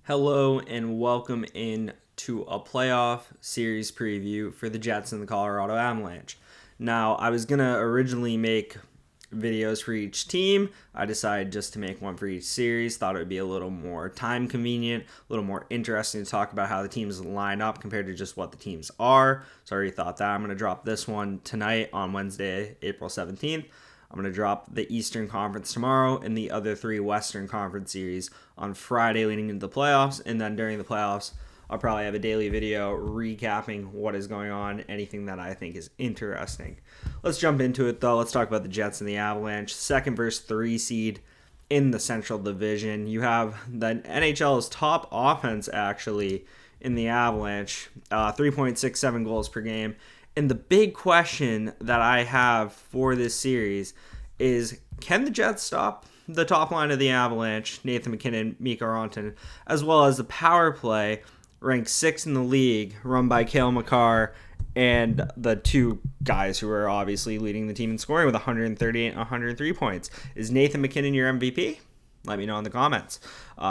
Hello and welcome in to a playoff series preview for the Jets and the Colorado Avalanche. Now, I was going to originally make videos for each team. I decided just to make one for each series. Thought it would be a little more time convenient, a little more interesting to talk about how the teams line up compared to just what the teams are. So I already thought that. I'm going to drop this one tonight on Wednesday, April 17th. I'm going to drop the Eastern Conference tomorrow and the other three Western Conference series on Friday leading into the playoffs. And then during the playoffs, I'll probably have a daily video recapping what is going on, anything that I think is interesting. Let's jump into it, though. Let's talk about the Jets and the Avalanche. Second versus 3 seed in the Central Division. You have the NHL's top offense, actually, in the Avalanche, 3.67 goals per game. And the big question that I have for this series is, can the Jets stop the top line of the Avalanche, Nathan MacKinnon, Mikko Rantanen, as well as the power play, ranked 6th in the league, run by Cale Makar, and the two guys who are obviously leading the team in scoring with 138 and 103 points. Is Nathan MacKinnon your MVP? Let me know in the comments.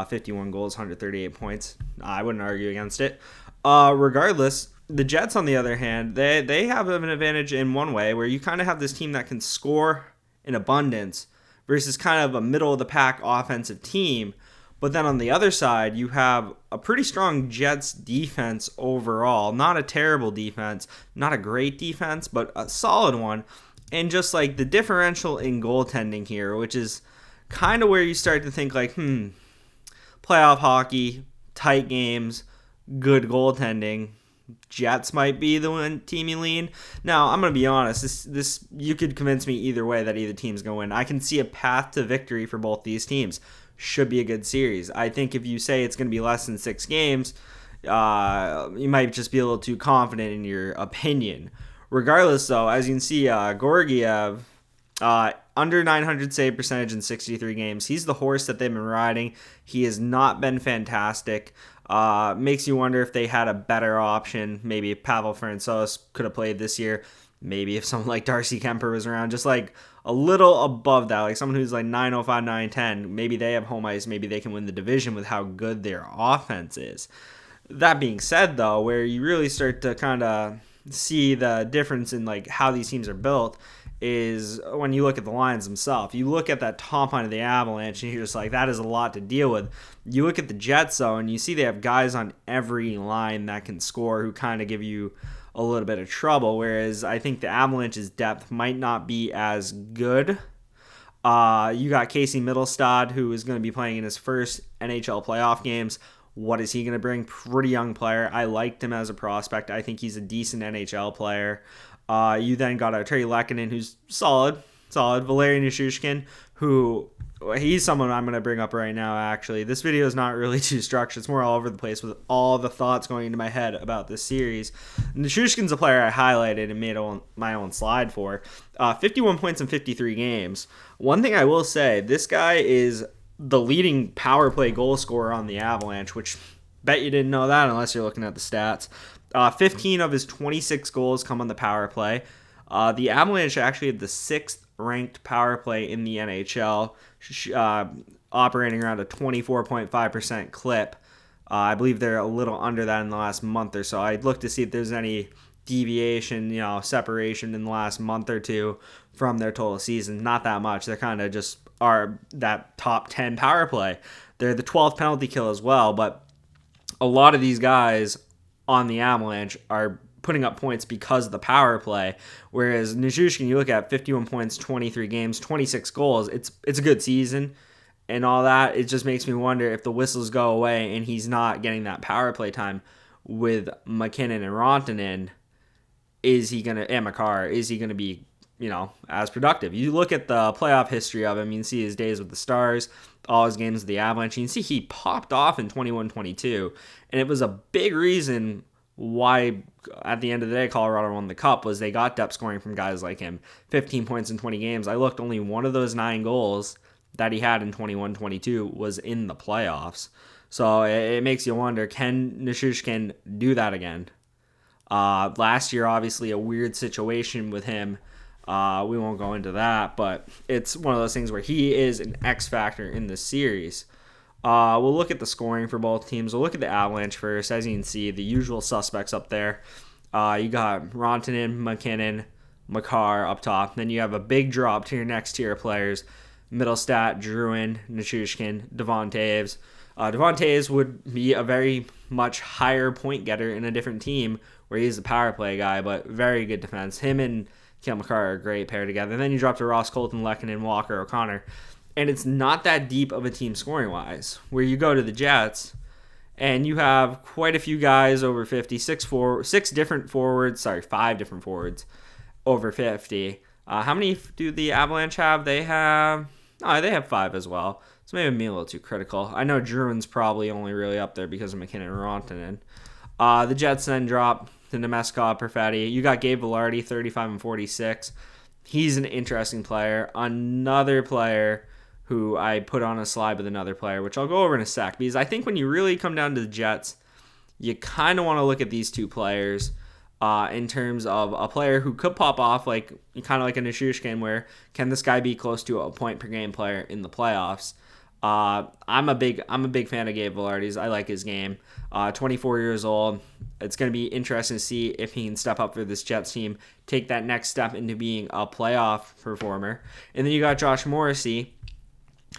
51 goals, 138 points. I wouldn't argue against it. Regardless, the Jets, on the other hand, they have an advantage in one way where you kind of have this team that can score in abundance versus kind of a middle-of-the-pack offensive team. But then on the other side, you have a pretty strong Jets defense overall. Not a terrible defense, not a great defense, but a solid one. And just like the differential in goaltending here, which is kind of where you start to think like, playoff hockey, tight games, good goaltending. Jets might be the one team you lean. Now, I'm going to be honest. This you could convince me either way that either team's going to win. I can see a path to victory for both these teams. Should be a good series. I think if you say it's going to be less than 6 games, you might just be a little too confident in your opinion. Regardless, though, as you can see, Georgiev, under 900 save percentage in 63 games. He's the horse that they've been riding. He has not been fantastic. Makes you wonder if they had a better option. Maybe if Pavel Francouz could have played this year. Maybe if someone like Darcy Kemper was around, just like a little above that, like someone who's like 905, 910. Maybe they have home ice. Maybe they can win the division with how good their offense is. That being said, though, where you really start to kind of see the difference in like how these teams are built is when you look at the lines themselves. You look at that top line of the Avalanche and you're just like, that is a lot to deal with. You look at the Jets, though, and you see they have guys on every line that can score who kind of give you a little bit of trouble, whereas I think the Avalanche's depth might not be as good. You got Casey Middlestad, who is going to be playing in his first NHL playoff games. What is he going to bring? Pretty young player. I liked him as a prospect. I think he's a decent NHL player. You then got a Trey Lehkonen, who's solid. Valeri Nichushkin, who he's someone I'm going to bring up right now, actually. This video is not really too structured. It's more all over the place with all the thoughts going into my head about this series. Nichushkin's a player I highlighted and made my own slide for. 51 points in 53 games. One thing I will say, this guy is the leading power play goal scorer on the Avalanche, which bet you didn't know that unless you're looking at the stats. 15 of his 26 goals come on the power play. The Avalanche actually had the 6th ranked power play in the NHL, operating around a 24.5% clip. I believe they're a little under that in the last month or so. I'd look to see if there's any deviation, separation in the last month or two from their total season. Not that much. They kind of just are that top 10 power play. They're the 12th penalty kill as well, but a lot of these guys on the Avalanche are putting up points because of the power play, whereas Nichushkin, you look at 51 points, 23 games, 26 goals, it's a good season and all that. It just makes me wonder if the whistles go away and he's not getting that power play time with MacKinnon and Rantanen, and Makar, is he going to be, as productive? You look at the playoff history of him, you can see his days with the Stars, all his games with the Avalanche. You can see he popped off in 21-22, and it was a big reason why, at the end of the day, Colorado won the Cup, was they got depth scoring from guys like him. 15 points in 20 games. I looked, only one of those 9 goals that he had in 21-22 was in the playoffs. So it makes you wonder, can Nichushkin do that again? Last year, obviously, a weird situation with him. We won't go into that, but it's one of those things where he is an X factor in the series. We'll look at the scoring for both teams. We'll look at the Avalanche first. As you can see, the usual suspects up there. You got Rantanen, McKinnon, Makar up top. Then you have a big drop to your next tier of players. Middlestat, Drouin, Nichushkin, Devon Toews. Devon Toews would be a very much higher point getter in a different team where he's a power play guy, but very good defense. Him and Cale Makar are a great pair together. And then you drop to Ross Colton, Lehkonen, Walker, O'Connor. And it's not that deep of a team scoring-wise, where you go to the Jets and you have quite a few guys over 50, five different forwards over 50. How many do the Avalanche have? They have 5 as well. So maybe I'm a little too critical. I know Druin's probably only really up there because of McKinnon and Rantanen. The Jets then drop to Nemeskov, Perfetti. You got Gabe Vilardi, 35 and 46. He's an interesting player. Another player who I put on a slide with another player, which I'll go over in a sec, because I think when you really come down to the Jets, you kind of want to look at these two players in terms of a player who could pop off, like kind of like a Nichushkin, where can this guy be close to a point per game player in the playoffs? I'm a big fan of Gabe Vilardi's. I like his game. 24 years old. It's going to be interesting to see if he can step up for this Jets team, take that next step into being a playoff performer. And then you got Josh Morrissey,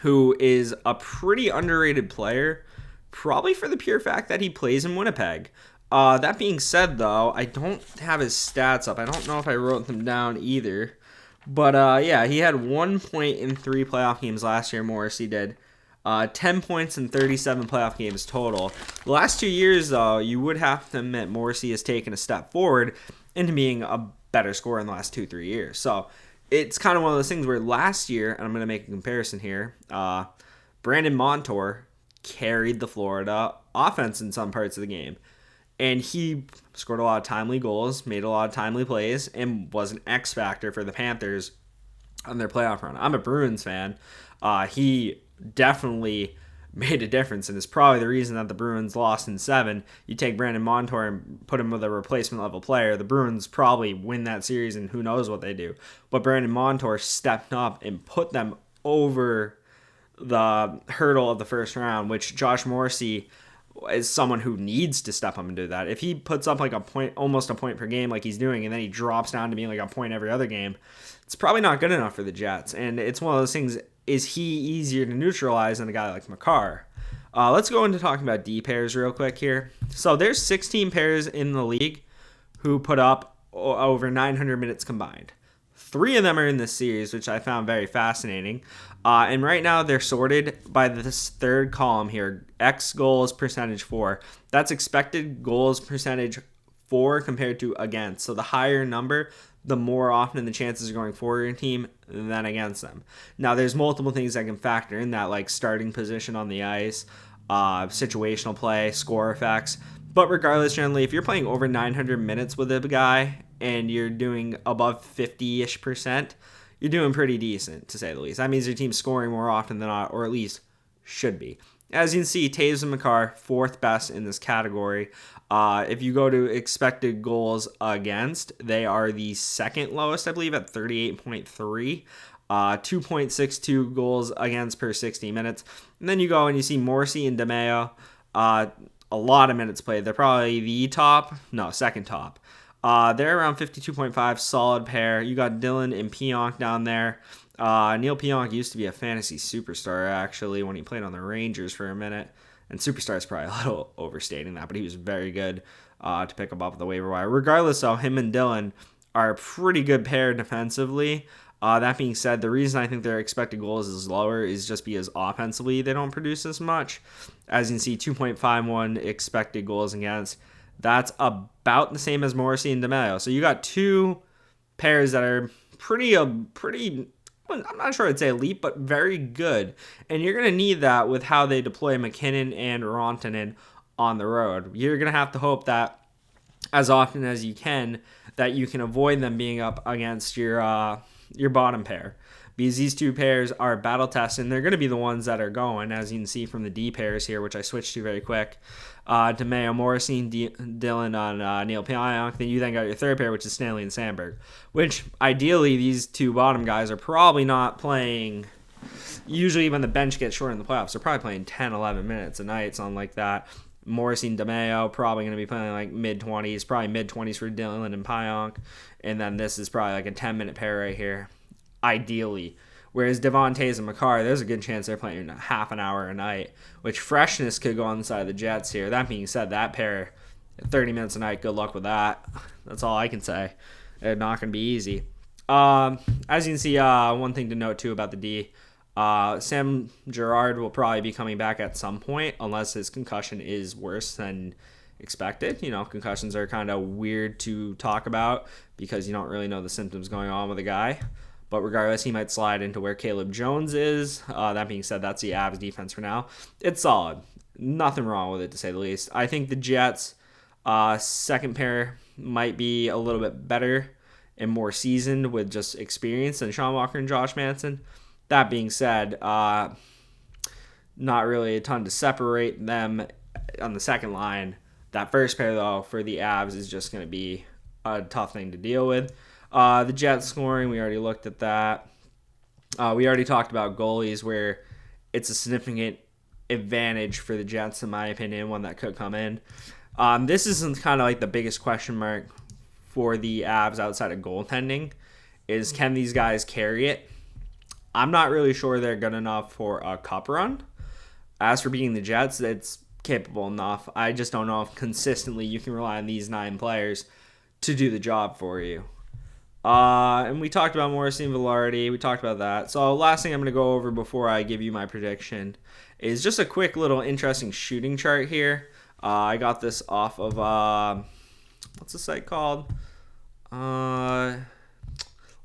who is a pretty underrated player, probably for the pure fact that he plays in Winnipeg. That being said, though, I don't have his stats up. I don't know if I wrote them down either. But, yeah, he had 1 point in 3 playoff games last year, Morrissey did. 10 points in 37 playoff games total. The last 2 years, though, you would have to admit Morrissey has taken a step forward into being a better scorer in the last 2-3 years. So it's kind of one of those things where last year, and I'm going to make a comparison here, Brandon Montour carried the Florida offense in some parts of the game. And he scored a lot of timely goals, made a lot of timely plays, and was an X factor for the Panthers on their playoff run. I'm a Bruins fan. He definitely made a difference and is probably the reason that the Bruins lost in 7. You take Brandon Montour and put him with a replacement level player, the Bruins probably win that series and who knows what they do. But Brandon Montour stepped up and put them over the hurdle of the first round, which Josh Morrissey is someone who needs to step up and do that. If he puts up like a point, almost a point per game like he's doing, and then he drops down to being like a point every other game, it's probably not good enough for the Jets. And it's one of those things, is he easier to neutralize than a guy like Makar? Let's go into talking about D pairs real quick here. So there's 16 pairs in the league who put up over 900 minutes combined. 3 of them are in this series, which I found very fascinating. And right now they're sorted by this third column here, X goals percentage for. That's expected goals percentage for compared to against. So the higher number, the more often the chances are going for your team than against them. Now there's multiple things that can factor in that, like starting position on the ice, situational play, score effects. But regardless, generally, if you're playing over 900 minutes with a guy and you're doing above 50-ish%, you're doing pretty decent, to say the least. That means your team's scoring more often than not, or at least should be. As you can see, Toews and Makar, 4th best in this category. If you go to expected goals against, they are the 2nd lowest, I believe, at 38.3. 2.62 goals against per 60 minutes. And then you go and you see Morrissey and DeMeo, a lot of minutes played. They're probably the second top. They're around 52.5, solid pair. You got Dylan and Pionk down there. Neil Pionk used to be a fantasy superstar, actually, when he played on the Rangers for a minute. And superstar is probably a little overstating that, but he was very good to pick him up the waiver wire. Regardless, though, him and Dylan are a pretty good pair defensively. That being said, the reason I think their expected goals is lower is just because offensively they don't produce as much. As you can see, 2.51 expected goals against. That's about the same as Morrissey and DeMeo. So you got 2 pairs that are pretty, I'm not sure I'd say elite, but very good. And you're going to need that with how they deploy McKinnon and Rantanen on the road. You're going to have to hope that as often as you can, that you can avoid them being up against your bottom pair. Because these 2 pairs are battle tested, and they're going to be the ones that are going, as you can see from the D pairs here, which I switched to very quick. DeMeo, Morrissey, and Dylan on Neil Pionk. Then you got your 3rd pair, which is Stanley and Sandberg. Which, ideally, these 2 bottom guys are probably not playing Usually when the bench gets short in the playoffs, they're probably playing 10, 11 minutes a night, something like that. Morrissey and DeMeo probably going to be playing like mid-20s, probably mid-20s for Dillon and Pionk. And then this is probably like a 10-minute pair right here, ideally. Whereas Devontae's and Makar, there's a good chance they're playing half an hour a night, which freshness could go on the side of the Jets here. That being said, that pair, 30 minutes a night, good luck with that. That's all I can say. They're not going to be easy. As you can see, one thing to note too about the D, Sam Girard will probably be coming back at some point unless his concussion is worse than expected. You know, concussions are kind of weird to talk about because you don't really know the symptoms going on with a guy. But regardless, he might slide into where Caleb Jones is. That being said, that's the Avs defense for now. It's solid. Nothing wrong with it, to say the least. I think the Jets' second pair might be a little bit better and more seasoned with just experience than Sean Walker and Josh Manson. That being said, not really a ton to separate them on the second line. That first pair, though, for the Avs is just going to be a tough thing to deal with. The Jets scoring, we already looked at that. We already talked about goalies, where it's a significant advantage for the Jets, in my opinion, one that could come in. This isn't kind of like the biggest question mark for the Avs outside of goaltending, is can these guys carry it? I'm not really sure they're good enough for a cup run. As for beating the Jets, it's capable enough. I just don't know if consistently you can rely on these 9 players to do the job for you. And we talked about Morrissey and Velarde. We talked about that. So last thing I'm going to go over before I give you my prediction is just a quick little interesting shooting chart here. I got this off of, what's the site called? Let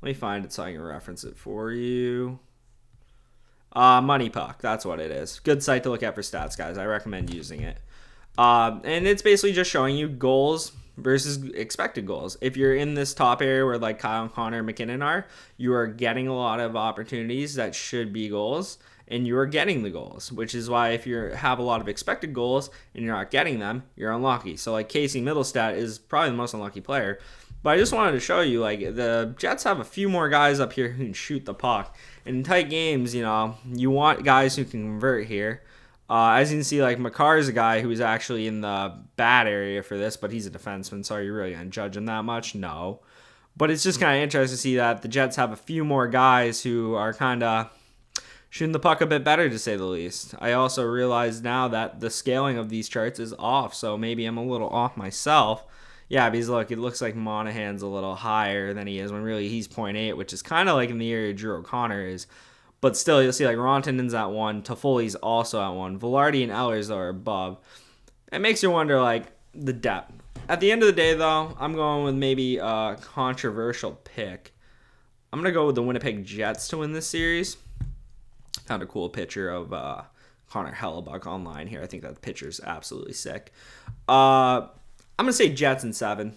me find it so I can reference it for you. Money Puck, that's what it is. Good site to look at for stats, guys. I recommend using it. And it's basically just showing you goals versus expected goals. If you're in this top area where like Kyle and Connor and McKinnon are, you are getting a lot of opportunities that should be goals, and you are getting the goals, which is why if you have a lot of expected goals and you're not getting them, you're unlucky. So like Casey Middlestat is probably the most unlucky player. But I just wanted to show you, like, the Jets have a few more guys up here who can shoot the puck. In tight games, you know, you want guys who can convert here. As you can see, like, Makar is a guy who's actually in the bad area for this, but he's a defenseman, so are you really going to judge him that much? No. But it's just kind of interesting to see that the Jets have a few more guys who are kind of shooting the puck a bit better, to say the least. I also realize now that the scaling of these charts is off, so maybe I'm a little off myself. Yeah, because look, it looks like Monahan's a little higher than he is when really he's 0.8, which is kind of like in the area Drew O'Connor is. But still, you'll see like Rantanen's at 1, Toffoli's also at 1. Velarde and Ehlers are above. It makes you wonder, like, the depth. At the end of the day, though, I'm going with maybe a controversial pick. I'm going to go with the Winnipeg Jets to win this series. Found a cool picture of Connor Hellebuck online here. I think that picture's absolutely sick. I'm going to say Jets in 7.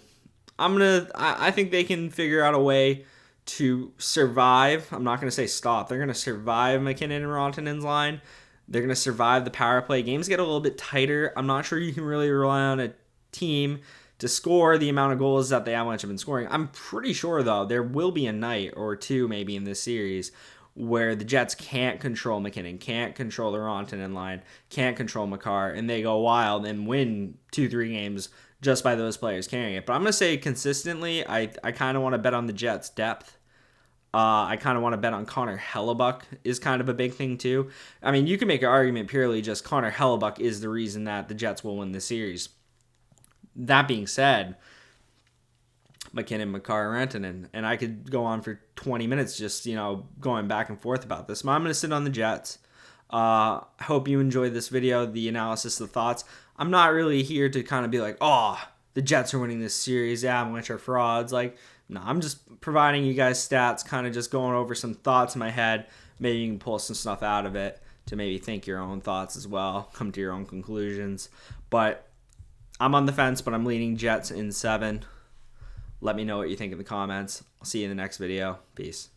I think they can figure out a way to survive. I'm not going to say stop. They're going to survive McKinnon and Rantanen's line. They're going to survive the power play. Games get a little bit tighter. I'm not sure you can really rely on a team to score the amount of goals that the Avalanche have been scoring. I'm pretty sure, though, there will be a night or two maybe in this series where the Jets can't control McKinnon, can't control the Rantanen line, can't control Makar, and they go wild and win 2-3 games just by those players carrying it. But I'm going to say consistently, I kind of want to bet on the Jets' depth. I kind of want to bet on Connor Hellebuck is kind of a big thing too. I mean, you can make an argument purely just Connor Hellebuck is the reason that the Jets will win the series. That being said, McKinnon, Makar, Rantanen, and I could go on for 20 minutes just, going back and forth about this. But I'm going to sit on the Jets. Hope you enjoyed this video, the analysis, the thoughts. I'm not really here to kind of be like, oh, the Jets are winning this series, the Avalanche are frauds. Like, no, I'm just providing you guys stats, kind of just going over some thoughts in my head. Maybe you can pull some stuff out of it to maybe think your own thoughts as well, come to your own conclusions. But I'm on the fence, but I'm leaning Jets in 7. Let me know what you think in the comments. I'll see you in the next video. Peace.